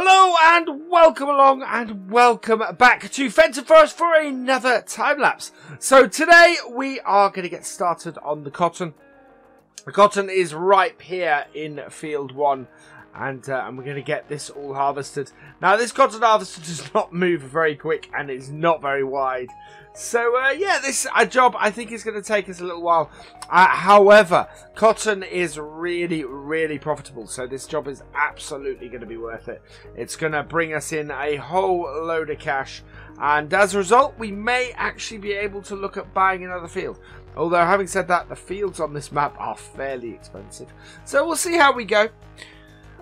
Hello and welcome along and welcome back to Fenton Forest for another time lapse. So today we are going to get started on the cotton. The cotton is ripe here in field 1 and we're going to get this all harvested. Now this cotton harvester does not move very quick and it's not very wide. So yeah, this job I think is going to take us a little while. However, cotton is really profitable, so this job is absolutely going to be worth it. It's going to bring us in a whole load of cash, and as a result we may actually be able to look at buying another field. Although having said that, the fields on this map are fairly expensive, so we'll see how we go.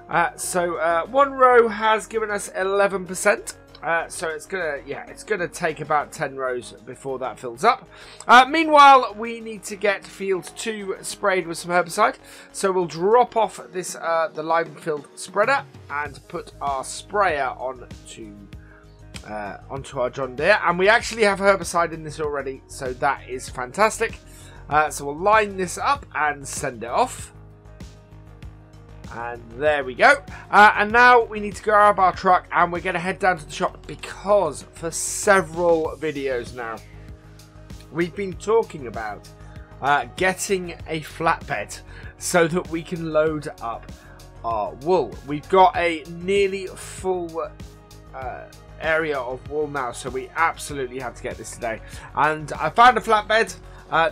One row has given us 11%. So it's gonna take about 10 rows before that fills up. Meanwhile, we need to get field 2 sprayed with some herbicide. So we'll drop off this the lime filled spreader and put our sprayer onto our John Deere. And we actually have herbicide in this already, so that is fantastic. So we'll line this up and send it off. And there we go. And now we need to grab our truck and we're going to head down to the shop, because for several videos now we've been talking about getting a flatbed so that we can load up our wool. We've got a nearly full area of wool now, so we absolutely have to get this today. And I found a flatbed.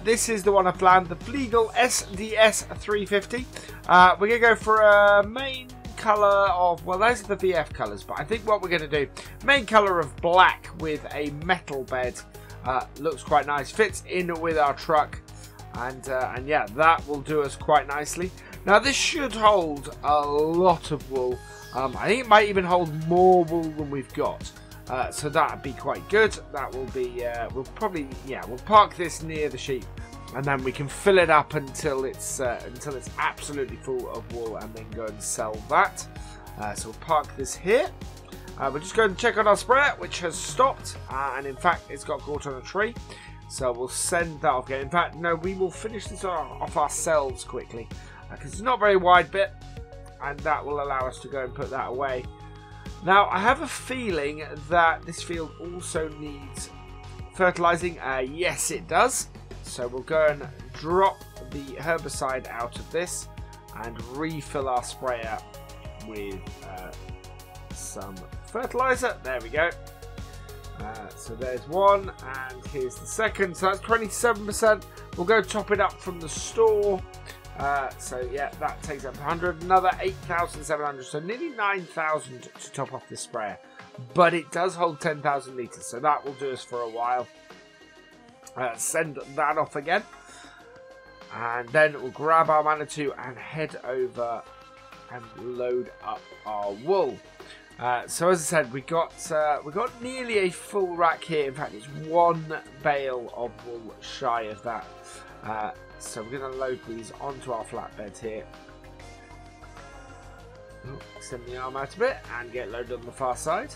This is the one I planned, the Flegel SDS 350. We're going to go for a main colour of, well, those are the VF colours, but I think what we're going to do, main colour of black with a metal bed, looks quite nice, fits in with our truck, and yeah, that will do us quite nicely. Now this should hold a lot of wool. I think it might even hold more wool than we've got. So that'd be quite good. That will be, we'll park this near the sheep, and then we can fill it up until it's absolutely full of wool, and then go and sell that. So we'll park this here. We're just going to check on our sprayer, which has stopped, and in fact it's got caught on a tree. So we'll send that off again. In fact, no, we will finish this off ourselves quickly, because it's not a very wide bit, and that will allow us to go and put that away. Now, I have a feeling that this field also needs fertilising. Yes, it does. So we'll go and drop the herbicide out of this and refill our sprayer with some fertiliser. There we go. So there's one, and here's the second. So that's 27%. We'll go top it up from the store. So yeah, that takes up 100, another 8,700, so nearly 9,000 to top off this sprayer. But it does hold 10,000 litres, so that will do us for a while. Send that off again, and then we'll grab our Manitou and head over and load up our wool. So as I said, we got nearly a full rack here. In fact, it's one bale of wool shy of that. So we're going to load these onto our flatbed here. Extend the arm out a bit and get loaded on the far side.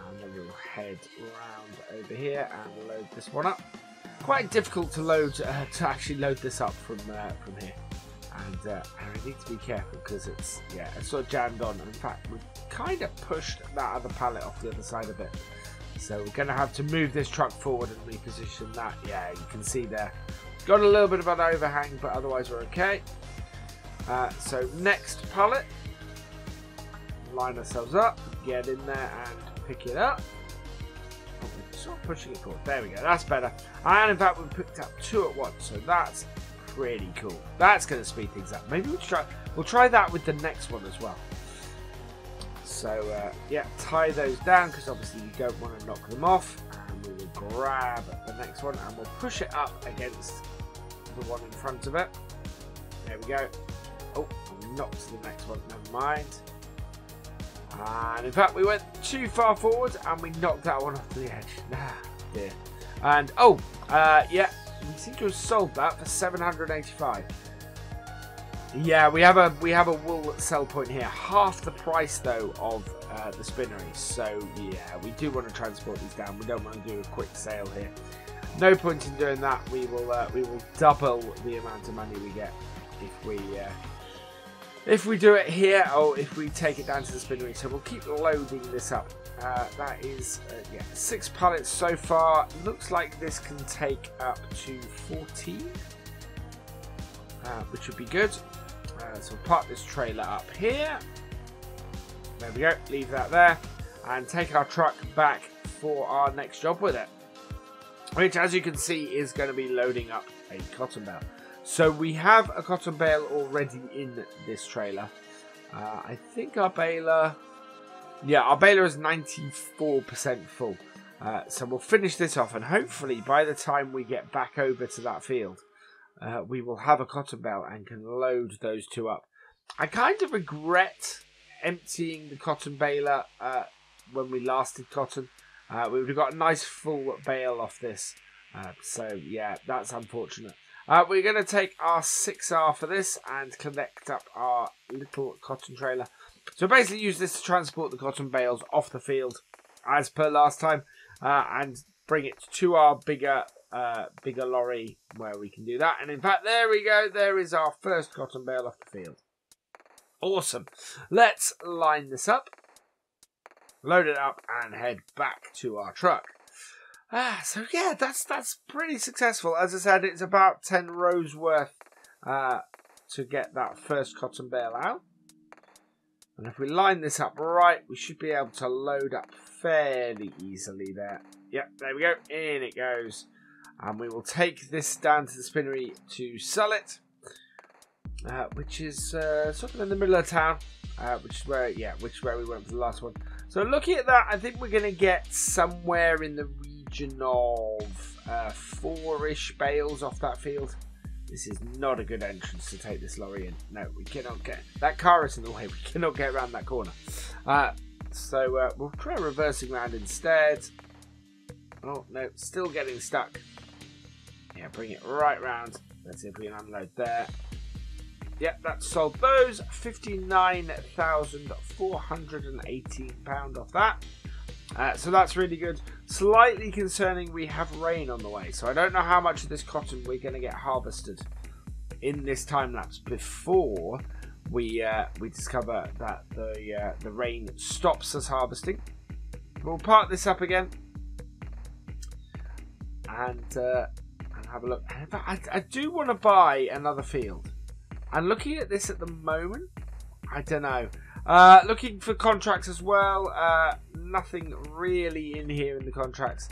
And then we'll head round over here and load this one up. Quite difficult to load, to actually load this up from here. And I need to be careful because it's sort of jammed on. In fact, we've kind of pushed that other pallet off the other side of it. So we're going to have to move this truck forward and reposition that. Yeah, you can see there. Got a little bit of an overhang, but otherwise we're okay. So next pallet. Line ourselves up, get in there and pick it up. Oh, we're sort of pushing it forward. There we go, that's better. And in fact, we've picked up 2 at once, so that's pretty cool. That's going to speed things up. Maybe we'll try that with the next one as well. So yeah, tie those down because obviously you don't want to knock them off, and we will grab the next one and we'll push it up against the one in front of it. There we go. Oh, we knocked the next one, never mind. And in fact we went too far forward and we knocked that one off the edge. Ah, dear. And yeah, we seem to have sold that for 785. Yeah, we have a wool sell point here. Half the price though of the spinneries. So yeah, we do want to transport these down. We don't want to do a quick sale here. No point in doing that. We will double the amount of money we get if we do it here or if we take it down to the spinnery. So we'll keep loading this up. That is yeah, 6 pallets so far. Looks like this can take up to 14, which would be good. So we'll park this trailer up here. There we go, leave that there, and take our truck back for our next job with it, which, as you can see, is going to be loading up a cotton bale. So we have a cotton bale already in this trailer. I think our baler, yeah, our baler is 94% full. So we'll finish this off, and hopefully by the time we get back over to that field, we will have a cotton bale and can load those two up. I kind of regret emptying the cotton baler when we last did cotton. We would have got a nice full bale off this. So yeah, that's unfortunate. We're going to take our 6R for this and connect up our little cotton trailer. So basically use this to transport the cotton bales off the field as per last time, and bring it to our bigger lorry where we can do that. And in fact, there we go. There is our first cotton bale off the field. Awesome. Let's line this up, load it up, and head back to our truck. So yeah, that's pretty successful. As I said, it's about 10 rows worth to get that first cotton bale out. And if we line this up right, we should be able to load up fairly easily there. Yep, there we go. In it goes. And we will take this down to the spinnery to sell it. Which is sort of in the middle of town, which is where we went for the last one. So looking at that, I think we're going to get somewhere in the region of 4-ish bales off that field. This is not a good entrance to take this lorry in. No, we cannot get, that car is in the way. We cannot get around that corner. So we'll try reversing around instead. Oh no, still getting stuck. Yeah, bring it right round. Let's see if we can unload there. Yep, that sold those. £59,418 off that. So that's really good. Slightly concerning, we have rain on the way. So I don't know how much of this cotton we're going to get harvested in this time lapse before we discover that the rain stops us harvesting. We'll park this up again and have a look. In fact, I do want to buy another field. And looking at this at the moment, I don't know. Looking for contracts as well. Nothing really in here in the contracts.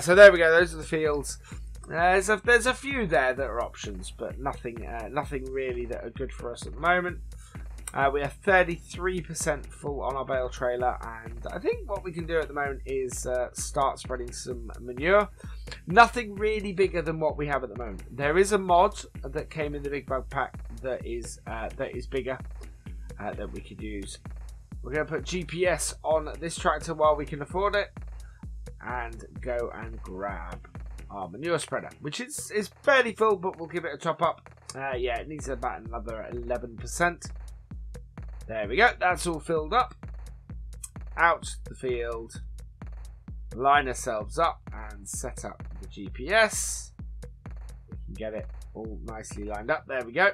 So there we go. Those are the fields. There's a few there that are options, but nothing really that are good for us at the moment. We are 33% full on our bale trailer, and I think what we can do at the moment is start spreading some manure. Nothing really bigger than what we have at the moment. There is a mod that came in the big bug pack that is bigger that we could use. We're going to put GPS on this tractor while we can afford it, and go and grab our manure spreader, which is fairly full, but we'll give it a top up. Yeah, it needs about another 11%. There we go, that's all filled up. Out the field, line ourselves up and set up the GPS. We can get it all nicely lined up. There we go,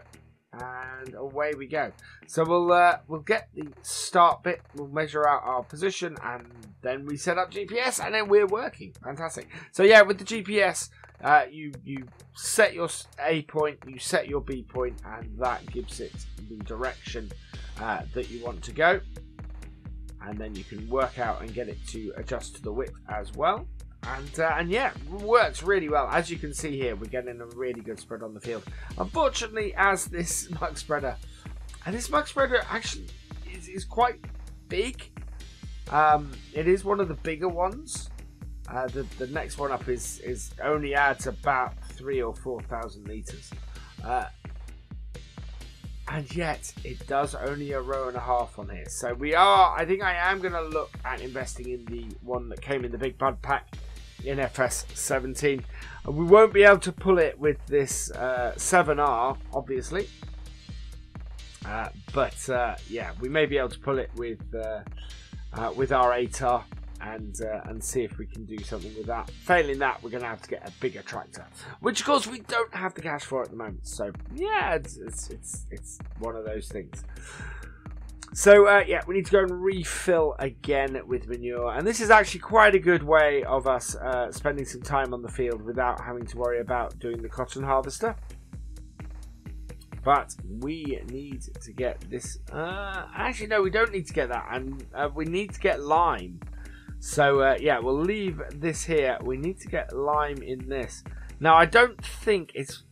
and away we go. So we'll get the start bit, we'll measure out our position, and then we set up GPS, and then we're working. Fantastic. So yeah, with the GPS, you set your A point, you set your B point, and that gives it the direction that you want to go, and then you can work out and get it to adjust to the width as well. And yeah, works really well. As you can see here, we're getting a really good spread on the field. Unfortunately, as this mug spreader, and this mug spreader actually is quite big. It is one of the bigger ones. The next one up is only adds about 3,000 or 4,000 litres. And yet, it does only a row and a half on here. So I think I am going to look at investing in the one that came in the big bud pack in FS17. And we won't be able to pull it with this 7R, obviously. But yeah, we may be able to pull it with our 8R. and see if we can do something with that. Failing that, we're going to have to get a bigger tractor, which of course we don't have the cash for at the moment. So yeah, it's one of those things. So yeah, we need to go and refill again with manure, and this is actually quite a good way of us spending some time on the field without having to worry about doing the cotton harvester. But we need to get this. Actually, no, we don't need to get that, and we need to get lime. So yeah, we'll leave this here. We need to get lime in this. Now, I don't think it's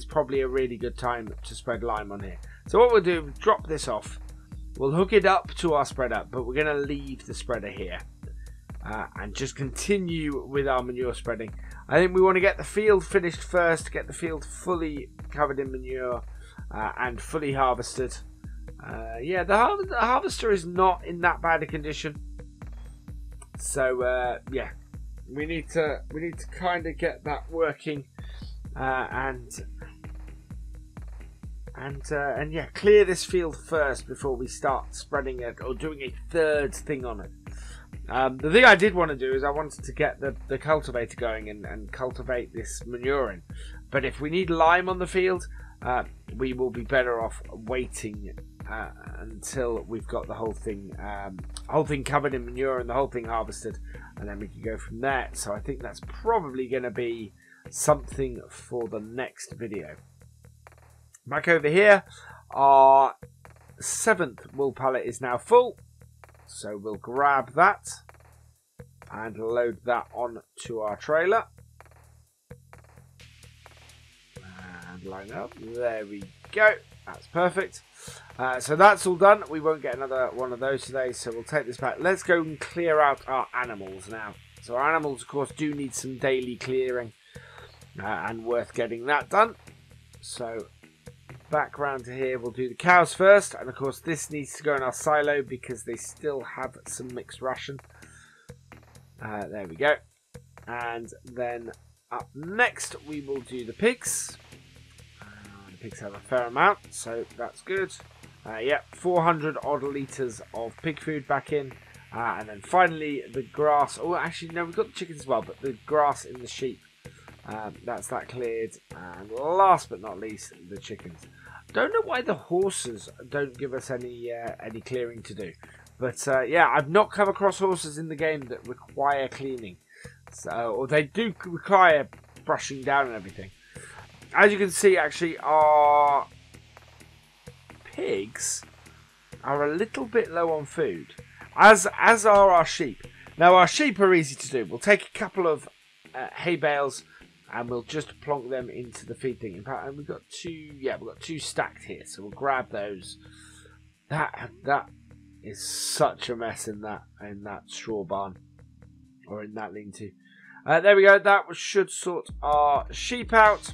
probably a really good time to spread lime on here. So what we'll do, drop this off. We'll hook it up to our spreader, but we're going to leave the spreader here and just continue with our manure spreading. I think we want to get the field finished first, get the field fully covered in manure and fully harvested. Yeah, the harvester is not in that bad a condition. So yeah, we need to kind of get that working and yeah, clear this field first before we start spreading it or doing a third thing on it. The thing I did want to do is I wanted to get the cultivator going and cultivate this manure in. But if we need lime on the field, we will be better off waiting until we've got the whole thing covered in manure and the whole thing harvested, and then we can go from there. So I think that's probably going to be something for the next video. Back over here, our 7th wool pallet is now full. So we'll grab that and load that onto our trailer. And line up. There we go. That's perfect. So that's all done. We won't get another one of those today, so we'll take this back. Let's go and clear out our animals now. So our animals, of course, do need some daily clearing and worth getting that done. So back round to here, we'll do the cows first, and of course this needs to go in our silo because they still have some mixed ration. There we go. And then up next we will do the pigs. The pigs have a fair amount, so that's good. Yeah, 400 odd litres of pig food back in, and then finally the grass. Oh, actually no, we've got the chickens as well, but the grass in the sheep. That's that cleared, and last but not least, the chickens. Don't know why the horses don't give us any clearing to do, but yeah, I've not come across horses in the game that require cleaning, or they do require brushing down and everything. As you can see, actually, our pigs are a little bit low on food, as are our sheep. Now, our sheep are easy to do. We'll take a couple of hay bales and we'll just plonk them into the feed thing. In fact, and we've got two. Yeah, we've got two stacked here, so we'll grab those. That is such a mess in that straw barn, or in that lean-to. There we go. That should sort our sheep out.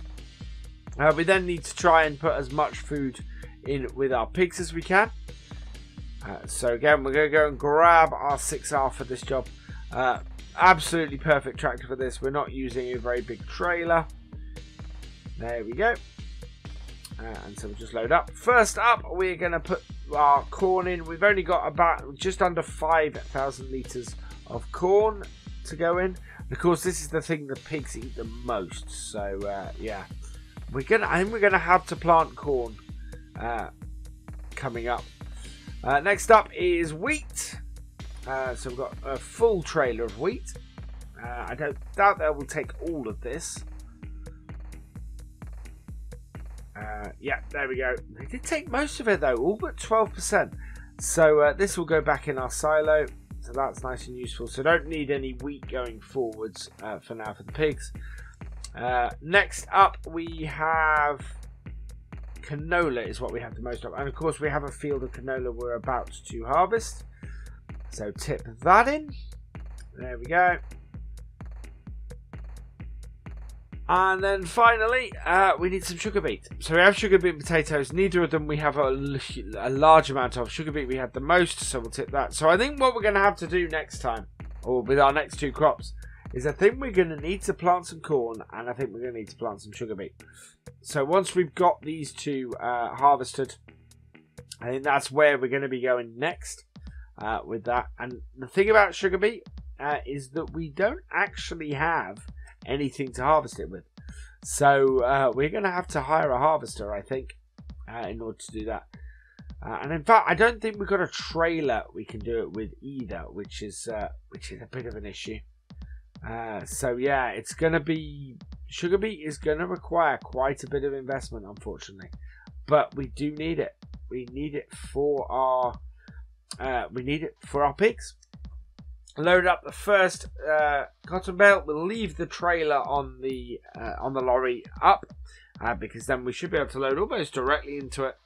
We then need to try and put as much food in with our pigs as we can. So again, we're going to go and grab our 6R for this job. Absolutely perfect tractor for this. We're not using a very big trailer. There we go. And so we'll just load up. First up, we're going to put our corn in. We've only got about just under 5,000 litres of corn to go in. And of course, this is the thing the pigs eat the most. So yeah, I think we're gonna have to plant corn coming up. Next up is wheat. So we've got a full trailer of wheat. I don't doubt they will take all of this. Yeah, there we go. They did take most of it though, all but 12%. So this will go back in our silo. So that's nice and useful. So don't need any wheat going forwards for now for the pigs. Next up we have canola is what we have the most of. And of course we have a field of canola we're about to harvest. So tip that in. There we go. And then finally, we need some sugar beet. So we have sugar beet and potatoes. Neither of them we have a large amount of. Sugar beet we have the most, so we'll tip that. So I think what we're going to have to do next time, or with our next two crops, is I think we're going to need to plant some corn, and I think we're going to need to plant some sugar beet. So once we've got these two harvested, I think that's where we're going to be going next. with that. And the thing about sugar beet is that we don't actually have anything to harvest it with. So we're going to have to hire a harvester, I think, in order to do that. And in fact, I don't think we've got a trailer we can do it with either, which is a bit of an issue. So yeah, it's going to be, sugar beet is going to require quite a bit of investment, unfortunately, but we do need it. We need it for our pigs. Load up the first cotton bale. We'll leave the trailer on the lorry up because then we should be able to load almost directly into it.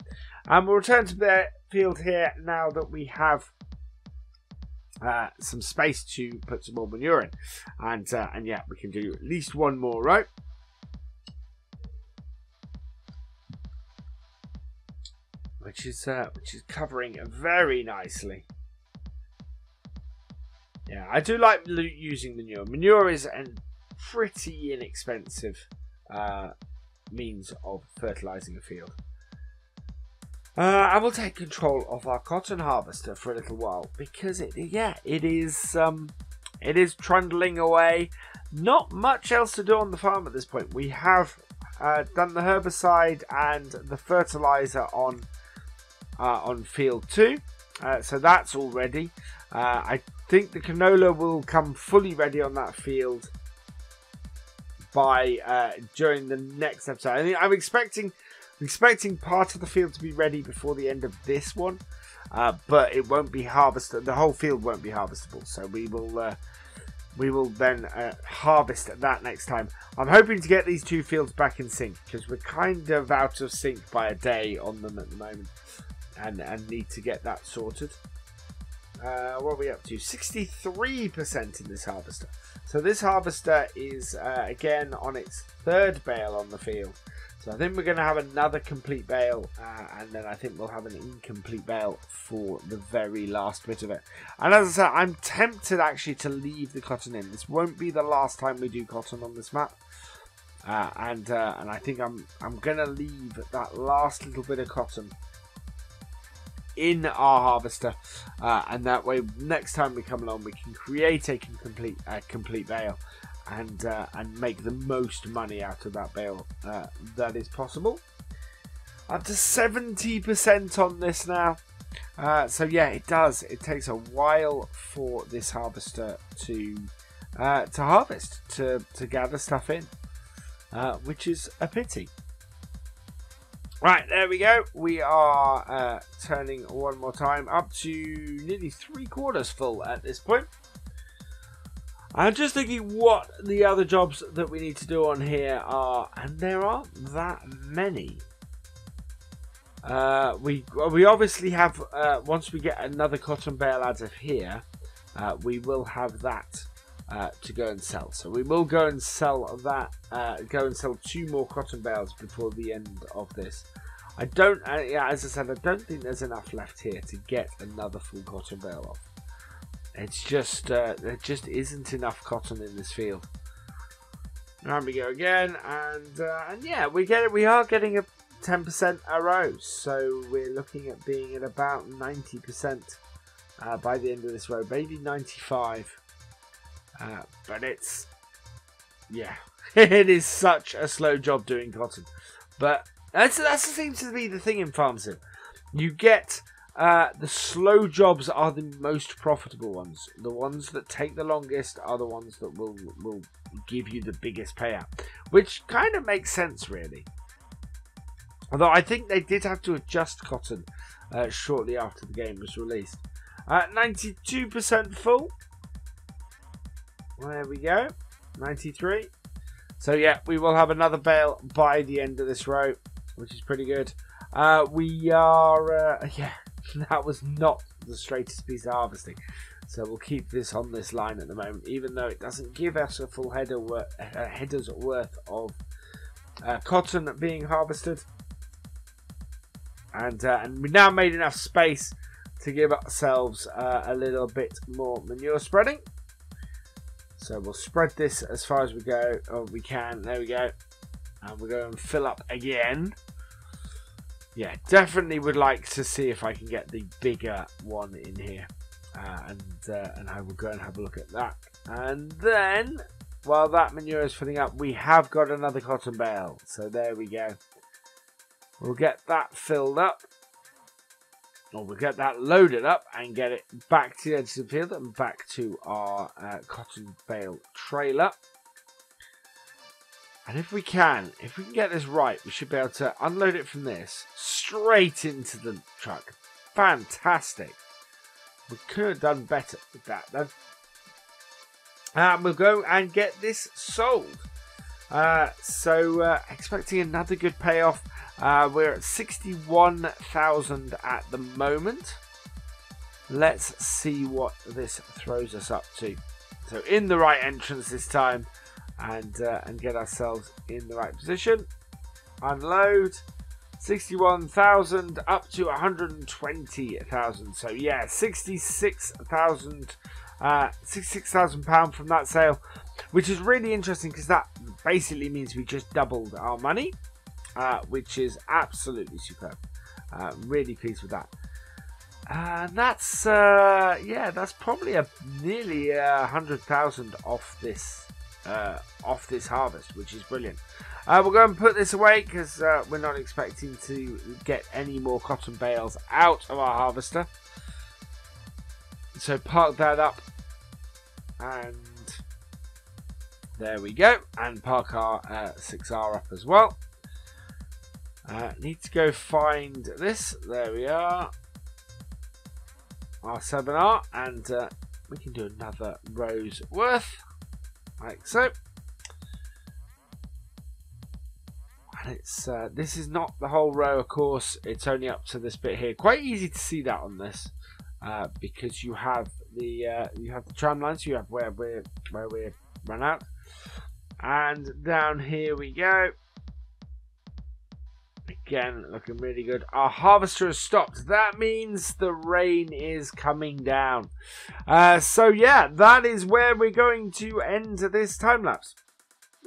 And we'll return to the field here now that we have some space to put some more manure in, and yeah, we can do at least one more row. Which is covering very nicely. Yeah, I do like using manure. Manure is a pretty inexpensive means of fertilizing a field. I will take control of our cotton harvester for a little while because it is trundling away. Not much else to do on the farm at this point. We have done the herbicide and the fertilizer on field 2, so that's all ready. I think the canola will come fully ready on that field by during the next episode. I think I'm expecting part of the field to be ready before the end of this one, but it won't be harvested. The whole field won't be harvestable, so we will then harvest that next time. I'm hoping to get these two fields back in sync because we're kind of out of sync by a day on them at the moment, and need to get that sorted. What are we up to? 63% in this harvester. So this harvester is again on its third bale on the field. So I think we're going to have another complete bale, and then I think we'll have an incomplete bale for the very last bit of it. And as I said, I'm tempted actually to leave the cotton in. This won't be the last time we do cotton on this map, and I think I'm going to leave that last little bit of cotton in our harvester, and that way next time we come along we can create a complete bale. And make the most money out of that bale that is possible. Up to 70% on this now. So yeah, it does. It takes a while for this harvester to harvest, to gather stuff in, which is a pity. Right, there we go. We are turning one more time up to nearly 3/4 full at this point. I'm just thinking what the other jobs that we need to do on here are, and there aren't that many. We obviously have, once we get another cotton bale out of here, we will have that to go and sell. So we will go and sell that, go and sell 2 more cotton bales before the end of this. I don't, yeah, as I said, I don't think there's enough left here to get another full cotton bale off. It's just, there just isn't enough cotton in this field. And we go again, and yeah, we are getting a 10% a row, so we're looking at being at about 90% by the end of this row, maybe 95. But it's, yeah, it is such a slow job doing cotton. But that seems to be the thing in farm sim. You get the slow jobs are the most profitable ones. The ones that take the longest are the ones that will give you the biggest payout, which kind of makes sense, really. Although I think they did have to adjust cotton shortly after the game was released. 92% full. There we go. 93. So yeah, we will have another bale by the end of this row, which is pretty good. We are, yeah, that was not the straightest piece of harvesting. So we'll keep this on this line at the moment, even though it doesn't give us a full header's worth of cotton being harvested. And we now made enough space to give ourselves a little bit more manure spreading. So we'll spread this as far as we go. Oh, we can. There we go. And we'll go and fill up again. Yeah, definitely would like to see if I can get the bigger one in here. and I will go and have a look at that. And then, while that manure is filling up, we have got another cotton bale. So there we go. We'll get that filled up. Or we'll get that loaded up and get it back to the edge of the field and back to our cotton bale trailer. And if we can get this right, we should be able to unload it from this straight into the truck. Fantastic. We could have done better with that though. We'll go and get this sold. So expecting another good payoff. We're at 61,000 at the moment. Let's see what this throws us up to. So in the right entrance this time, and get ourselves in the right position. Unload. 61,000 up to 120,000. So yeah, 66,000 £66,000 from that sale, which is really interesting because that basically means we just doubled our money, which is absolutely superb. Really pleased with that. And that's yeah, that's probably nearly 100,000 off this harvest, which is brilliant. We'll go and put this away because we're not expecting to get any more cotton bales out of our harvester. So park that up, and there we go. And park our 6R up as well. Need to go find this. There we are. Our 7R, and we can do another row's worth, like so. And it's this is not the whole row, of course. It's only up to this bit here. Quite easy to see that on this, because you have the tram lines. You have where we run out, and down here we go. Again, looking really good. Our harvester has stopped. That means the rain is coming down. So yeah, that is where we're going to end this time lapse.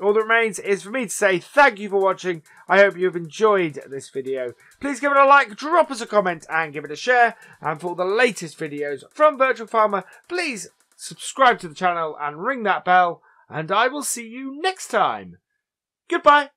All that remains is for me to say thank you for watching. I hope you've enjoyed this video. Please give it a like, drop us a comment, and give it a share. And for the latest videos from Virtual Farmer, please subscribe to the channel and ring that bell. And I will see you next time. Goodbye.